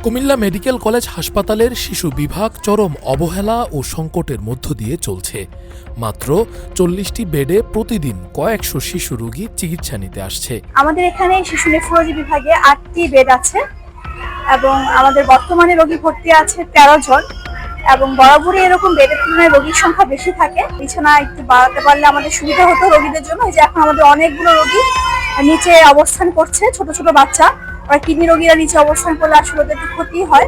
Comilla medical college হাসপাতালের শিশু বিভাগ চরম অবহেলা ও সংকটের মধ্য দিয়ে চলছে। মাত্র ৪০টি বেডে প্রতিদিন কয়েকশো শিশু রোগী চিকিৎসা নিতে আসছে। আমাদের এখানে শিশু নেফ্রোলজি বিভাগে ৮টি বেড আছে এবং আমাদের বর্তমানে রোগী ভর্তি আছে ১৩ জন এবং বরাবরই এরকম বেডের তুলনায় রোগীর সংখ্যা বেশি থাকে। বিছানা একটু বাড়াতে পারলে আমাদের সুবিধা হতো রোগীদের জন্য। যে এখন আমাদের অনেকগুলো রোগী নিচে অবস্থান করছে, ছোট ছোট বাচ্চা আর কিডনি রোগীরা নিচে অবস্থান করলে আসলে ওদের একটু ক্ষতি হয়।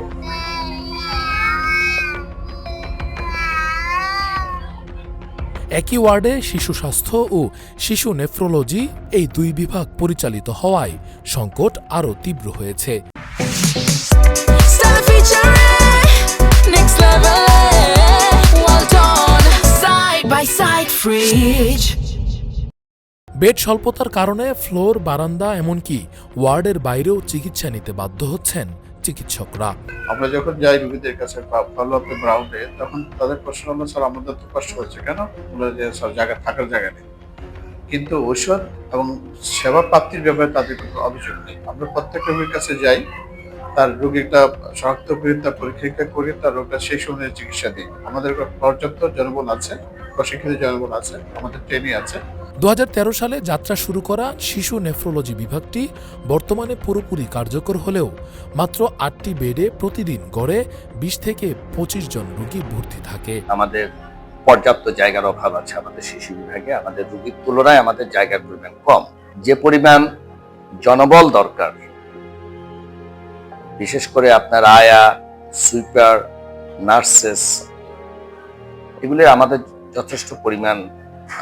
একই ওয়ার্ডে শিশু স্বাস্থ্য ও শিশু নেফ্রোলজি এই দুই বিভাগ পরিচালিত হওয়ায় সংকট আরও তীব্র হয়েছে। বেড স্বল্পতার কারণে ফ্লোর, বারান্দা এমনকি ওয়ার্ডের বাইরেও চিকিৎসা নিতে বাধ্য হচ্ছেন চিকিৎসকরা। আমরা যখন যাই রোগীদের কাছে ফলো আপ রাউন্ডে, তখন তাদের প্রশ্ন হলো, স্যার আমাদের তো কষ্ট হচ্ছে কেন? বলে যে স্যার জায়গা থাকার জায়গা নেই। কিন্তু ঔষধ এবং সেবা প্রাপ্তির ব্যাপারে তাদের কোনো অভিযোগ নেই। আমরা প্রত্যেক রোগীর কাছে যাই, তার রোগীটা শনাক্ত করে তার পরীক্ষা করে তার রোগটা শেষ অনুযায়ী চিকিৎসা দিই। আমাদের পর্যাপ্ত জনবল আছে, প্রশিক্ষিত জনবল আছে, আমাদের ট্রেনিং আছে। ২০১৩ সালে যাত্রা শুরু করা শিশু নেফ্রোলজি বিভাগটি বর্তমানে পুরোপুরি কার্যকর হলেও মাত্র ৮টি বেডে প্রতিদিন গড়ে ২০ থেকে ২৫ জন রোগী ভর্তি থাকে। আমাদের পর্যাপ্ত জায়গার অভাব আছে আমাদের শিশু বিভাগে। আমাদের রোগীর তুলনায় আমাদের জায়গার পরিমাণ কম। যে পরিমাণ জনবল দরকার, বিশেষ করে আপনার আয়া, সুইপার, নার্সেস, এগুলি আমাদের যথেষ্ট পরিমাণ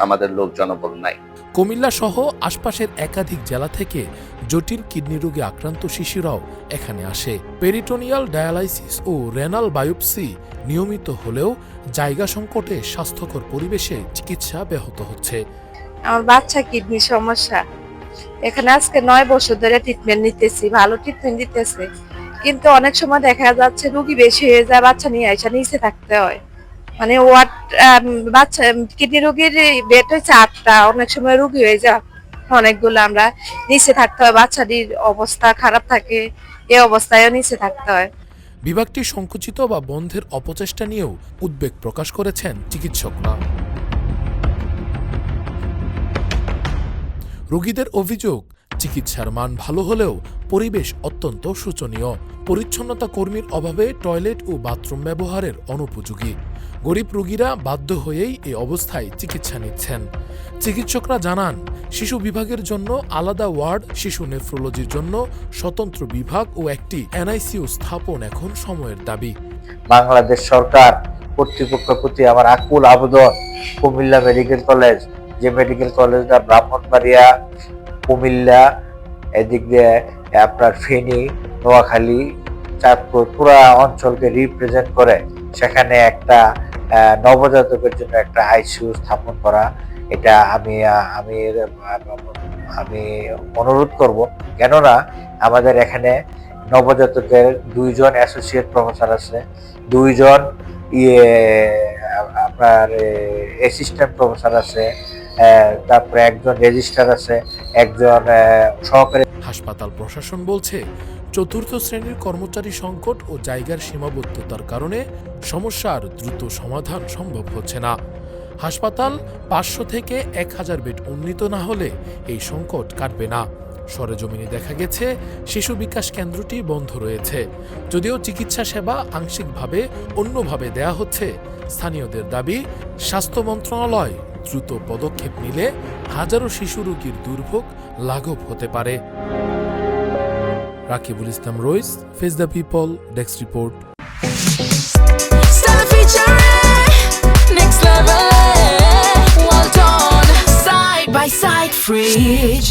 আমাদের লোক জনবল নাই। কুমিল্লা সহ আশপাশের একাধিক জেলা থেকে জটিল কিডনি রোগে আক্রান্ত শিশুরাও এখানে আসে। পেরিটোনিয়াল ডায়ালাইসিস ও রেনাল বায়োপসি নিয়মিত হলেও জায়গা সংকটে স্বাস্থ্যকর পরিবেশে চিকিৎসা ব্যাহত হচ্ছে। আমার বাচ্চা কিডনি সমস্যা, এখানে আজকে ৯ বছর ধরে ট্রিটমেন্ট নিতেছি, ভালো ট্রিটমেন্ট দিতেছে, কিন্তু অনেক সময় দেখা যাচ্ছে রোগী বেশি হয়ে যায়, বাচ্চা নিয়ে আসা নিচে থাকতে হয়। মানে ওয়ার্ড বাচ্চা কিডনি রোগীর বেড হচ্ছে ৮টা, অনেক সময় রোগী হয়ে যায় অনেকগুলো, আমরা নিচে থাকতে হয়, বাচ্চাটির অবস্থা খারাপ থাকে, এই অবস্থায়ও নিচে থাকতে হয়। বিভাগটি সংকুচিত বা বন্ধের অপচেষ্টা নিয়েও উদ্বেগ প্রকাশ করেছেন চিকিৎসকরা। রোগীদের অভিযোগ, চিকিৎসার মান ভালো হলেও পরিবেশ অত্যন্ত শোচনীয়। পরিচ্ছন্নতা কর্মীর অভাবে টয়লেট ও বাথরুম ব্যবহারের অনুপযোগী। গরিব রোগীরা বাধ্য হয়েই এই অবস্থায় চিকিৎসা নিচ্ছেন। চিকিৎসকরা জানান, শিশু বিভাগের জন্য আলাদা ওয়ার্ড, শিশু নেফ্রোলজির জন্য স্বতন্ত্র বিভাগ ও একটি এনআইসিইউ স্থাপন এখন সময়ের দাবি। বাংলাদেশ সরকার কর্তৃপক্ষের প্রতি আমার আকুল আবেদন, কুমিল্লা মেডিকেল কলেজ, যে মেডিকেল কলেজটা ব্রাহ্মণবাড়িয়া, কুমিল্লা, এদিক দিয়ে আপনার ফেনী, নোয়াখালী, চাঁদপুর পুরা অঞ্চলকে রিপ্রেজেন্ট করে সেখানে একটা নবজাতকের জন্য একটা আইসিইউ স্থাপন করা, এটা আমি অনুরোধ করব। কেননা আমাদের এখানে নবজাতকের 2 জন অ্যাসোসিয়েট প্রফেসর আছে, 2 জন আপনার অ্যাসিস্ট্যান্ট প্রফেসর আছে, তারপরে একজন রেজিস্ট্রার আছে, একজন সহকারী। হাসপাতাল প্রশাসন বলছে, চতুর্থ শ্রেণীর কর্মচারী সংকট ও জায়গার সীমাবদ্ধতার কারণে সমস্যার দ্রুত সমাধান সম্ভব হচ্ছে না। হাসপাতাল ৫০০ থেকে ১০০০ বেড উন্নীত না হলে এই সংকট কাটবে না। সরেজমিনে দেখা গেছে, শিশু বিকাশ কেন্দ্রটি বন্ধ রয়েছে। যদিও চিকিৎসা সেবা আংশিকভাবে অন্যভাবে দেয়া হচ্ছে। স্থানীয়দের দাবি, স্বাস্থ্য মন্ত্রণালয় দ্রুত পদক্ষেপ নিলে হাজারো শিশু রোগীর দুর্ভোগ লাঘব হতে পারে। Rakibul Islam Rais, face the people, desk report. Side by side fridge.